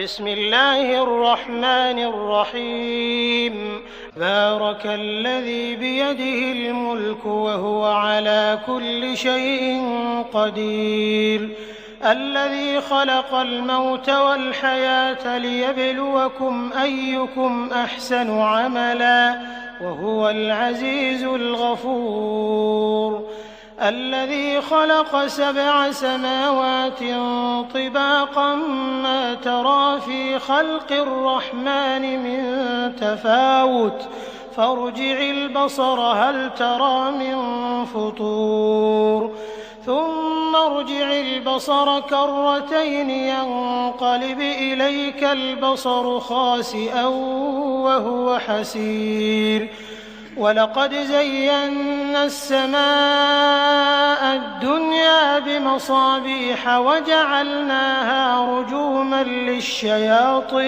بسم الله الرحمن الرحيم بارك الذي بيده الملك وهو على كل شيء قدير الذي خلق الموت والحياة ليبلوكم أيكم أحسن عملا وهو العزيز الغفور الذي خلق 7 سماوات طباقا ما ترى في خلق الرحمن من تفاوت فارجع البصر هل ترى من فطور ثم ارجع البصر كرتين ينقلب إليك البصر خاسئا وهو حسير ولقد زينا السماء الدنيا بمصابيح وجعلناها رجوما للشياطين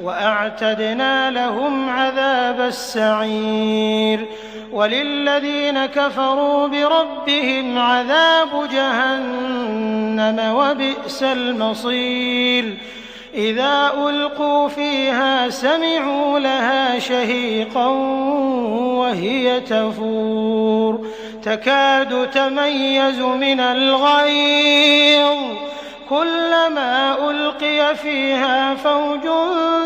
وأعتدنا لهم عذاب السعير وللذين كفروا بربهم عذاب جهنم وبئس المصير إذا ألقوا فيها سمعوا لها شهيقا وهي تفور تكاد تميز من الغيظ كلما ألقي فيها فوج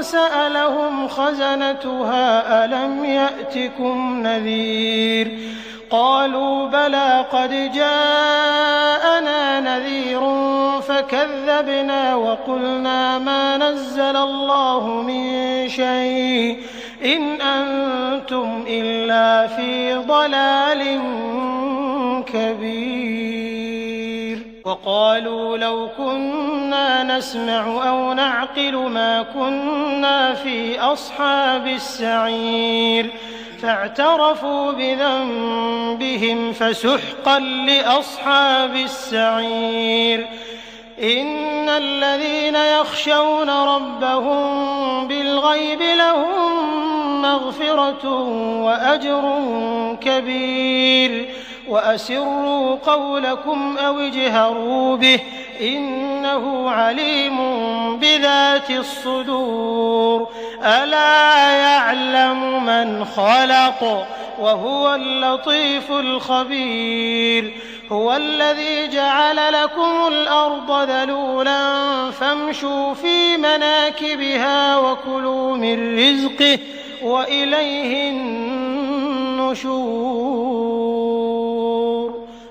سألهم خزنتها ألم يأتكم نذير قالوا بلى قد جاءنا نذير فكذبنا وقلنا ما نزل الله من شيء إن أنتم إلا في ضلال كبير وقالوا لو كنا نسمع أو نعقل ما كنا في أصحاب السعير فاعترفوا بذنبهم فسحقا لأصحاب السعير إن الذين يخشون ربهم بالغيب لهم مغفرة وأجر كبير وأسروا قولكم أو اجهروا به إنه عليم بذات الصدور ألا يعلم من خلق وهو اللطيف الخبير هو الذي جعل لكم الأرض ذلولا فامشوا في مناكبها وكلوا من رزقه وإليه النشور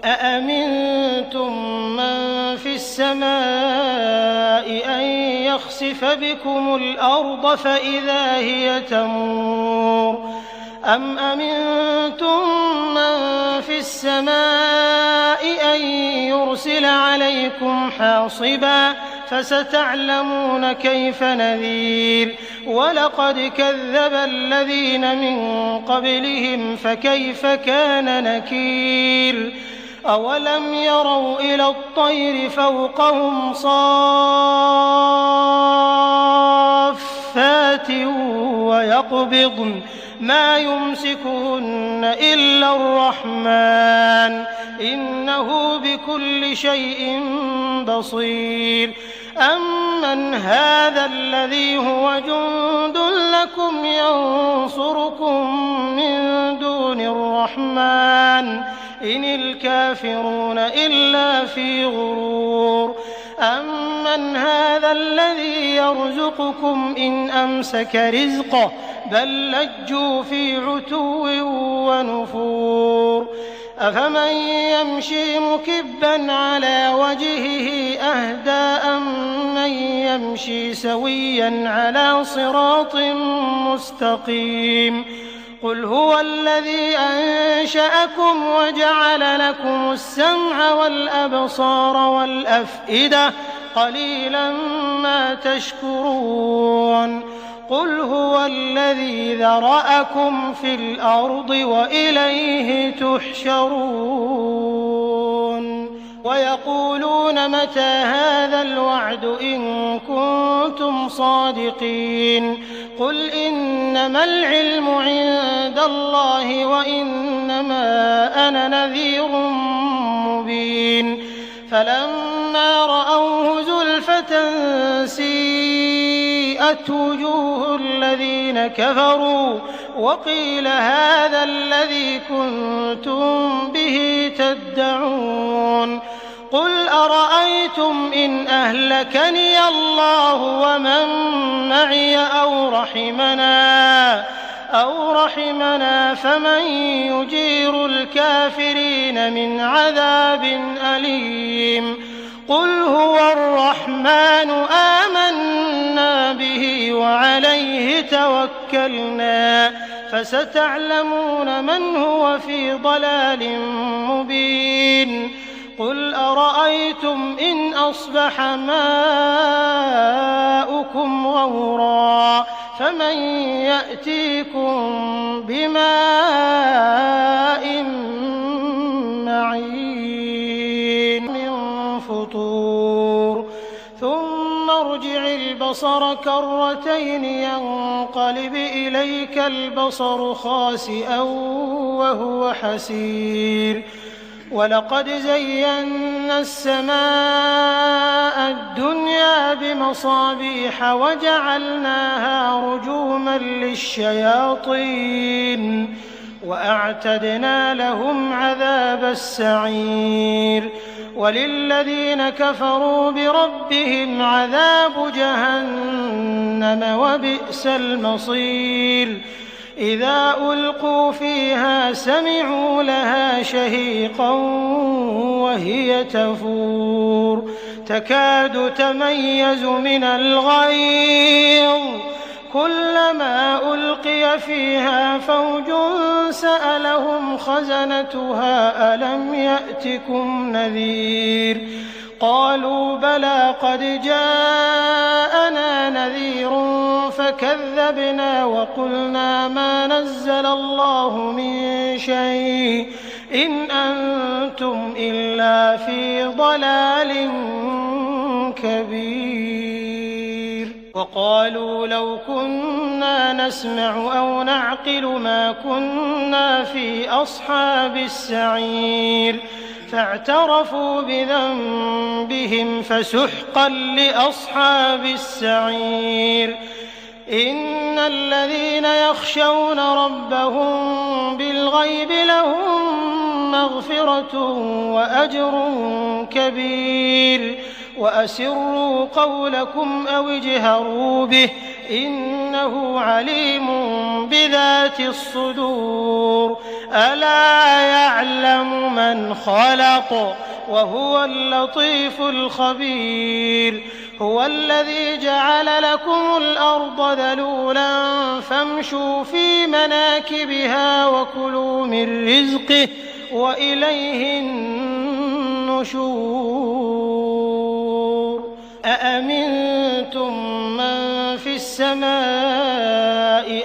أأمنتم من في السماء أن يخسف بكم الأرض فإذا هي تمور أم أمنتم من في السماء أن يرسل عليكم حاصبا فستعلمون كيف نذير ولقد كذب الذين من قبلهم فكيف كان نكير أولم يروا إلى الطير فوقهم صافات ويقبضن ما يمسكهن إلا الرحمن إنه بكل شيء بصير أمن هذا الذي هو جند لكم ينصركم من دون الرحمن إن الكافرون إلا في غرور أمن هذا الذي يرزقكم إن أمسك رزقه بل لجوا في عتو ونفور أفمن يمشي مكبا على وجهه أهدى أمن يمشي سويا على صراط مستقيم قل هو الذي أنشأكم وجعل لكم السمع والأبصار والأفئدة قليلا ما تشكرون قل هو الذي ذرأكم في الأرض وإليه تحشرون ويقولون متى هذا الوعد إن كنتم صادقين قل إنما العلم عند الله وإنما أنا نذير مبين فلما رأوه زلفة سيئة وَأُبْرِزَتْ وُجُوهُ الَّذِينَ كَفَرُوا وَقِيلَ هَٰذَا الَّذِي كُنتُم بِهِ تَدَّعُونَ قُلْ أَرَأَيْتُمْ إِنْ أَهْلَكَنِيَ اللَّهُ وَمَن مَّعِيَ أَوْ رَحِمَنَا فَمَن يُجِيرُ الْكَافِرِينَ مِنْ عَذَابٍ أَلِيمٍ قُلْ هُوَ الرَّحْمَٰنُ آمَنَّا بِهِ وَعَلَيْهِ تَوَكَّلْنَا فَسَتَعْلَمُونَ مَنْ هُوَ فِي ضَلَالٍ مُّبِينٍ قُلْ أَرَأَيْتُمْ إِنْ أَصْبَحَ مَاؤُكُمْ غَوْرًا فَمَن يَأْتِيكُم بِمَاءٍ مَّعِينٍ مِّن فُطُورٍ ثُمَّ ارْجِعِ الْبَصَرَ كَرَّتَيْنِ يَنقَلِبْ إِلَيْكَ الْبَصَرُ خَاسِئًا وَهُوَ حَسِيرٌ وَلَقَدْ زَيَّنَّا السَّمَاءَ الدُّنْيَا بِمَصَابِيحَ وَجَعَلْنَاهَا رُجُومًا لِّلشَّيَاطِينِ وَأَعْتَدْنَا لَهُمْ عَذَابَ السَّعِيرِ وَلِلَّذِينَ كَفَرُوا بِرَبِّهِمْ عَذَابُ جَهَنَّمَ وَبِئْسَ الْمَصِيرُ إِذَا أُلْقُوا فِيهَا سَمِعُوا لَهَا شَهِيقًا وَهِيَ تَفُورُ تَكَادُ تَمَيَّزُ مِنَ الْغَيْظِ كُلَّمَا أُلْقِيَ فِيهَا فَوْجٌ سَأَلَهُمْ خَزَنَتُهَا أَلَمْ يَأْتِكُمْ نَذِيرٌ قَالُوا بَلَىٰ قَدْ جَاءَنَا نَذِيرٌ فَكَذَّبْنَا وَقُلْنَا مَا نَزَّلَ اللَّهُ مِن شَيْءٍ إِنْ أَنتُمْ إِلَّا فِي ضَلَالٍ كَبِيرٍ وَقَالُوا لَوْ كُنَّا نَسْمَعُ أَوْ نَعْقِلُ مَا كُنَّا فِي أَصْحَابِ السَّعِيرِ فاعترفوا بذنبهم فسحقا لأصحاب السعير إن الذين يخشون ربهم بالغيب لهم مغفرة وأجر كبير وأسروا قولكم أو اجهروا به إنه عليم بذات الصدور ألا يعلم من خلق وهو اللطيف الخبير هو الذي جعل لكم الأرض ذلولا فامشوا في مناكبها وكلوا من رزقه وإليه النشور أأمنتم من في السماء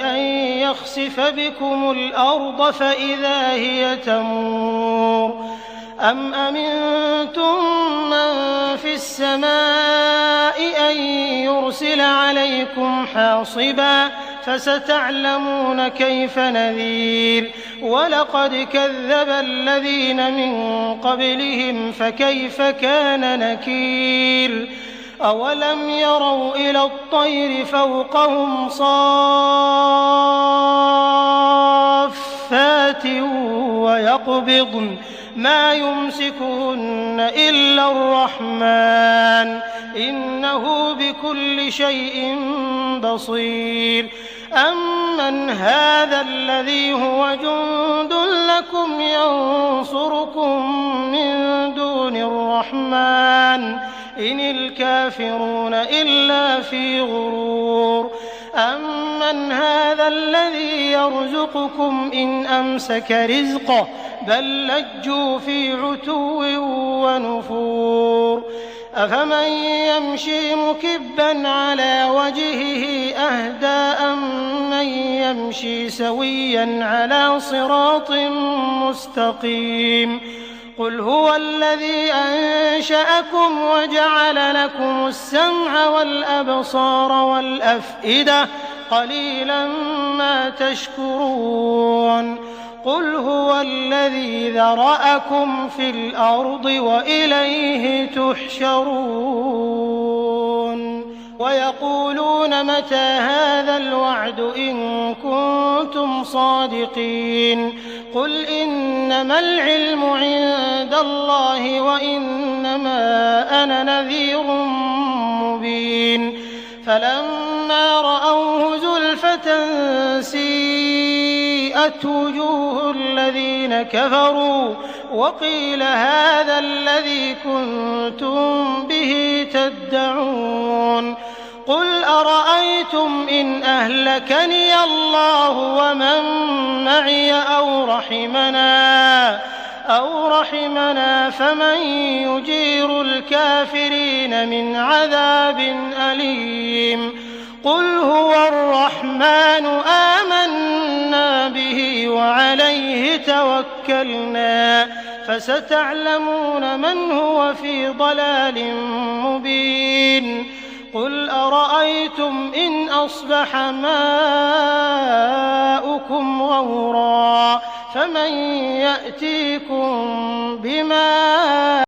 أن يخسف بكم الأرض فإذا هي تمور أم أمنتم من في السماء أن يرسل عليكم حاصبا فستعلمون كيف نذير ولقد كذب الذين من قبلهم فكيف كان نكير أولم يروا إلى الطير فوقهم صافات ويقبضن ما يمسكهن إلا الرحمن إنه بكل شيء بصير أمن هذا الذي هو جند لكم ينصركم من دون الرحمن إن الكافرون إلا في غرور أمن هذا الذي يرزقكم إن أمسك رزقه بل لجوا في عتو ونفور أفمن يمشي مكبا على وجهه أهدى أمن يمشي سويا على صراط مستقيم قل هو الذي أنشأكم وجعل لكم السمع والأبصار والأفئدة قليلا ما تشكرون قل هو الذي ذرأكم في الأرض وإليه تحشرون ويقولون متى هذا الوعد إن كنتم صادقين قل إنما العلم عند الله وإنما أنا نذير مبين فلما رأوه زلفة سيئت وجوه الذين كفروا وقيل هذا الذي كنتم به تدعون قل أرأيتم إن أهلكني الله ومن معي أو رحمنا فمن يجير الكافرين من عذاب أليم قل هو الرحمن آمنا به وعليه توكلنا فستعلمون من هو في ضلال مبين قل أرأيتم إن أصبح ماؤكم غورا فمن يأتيكم بماء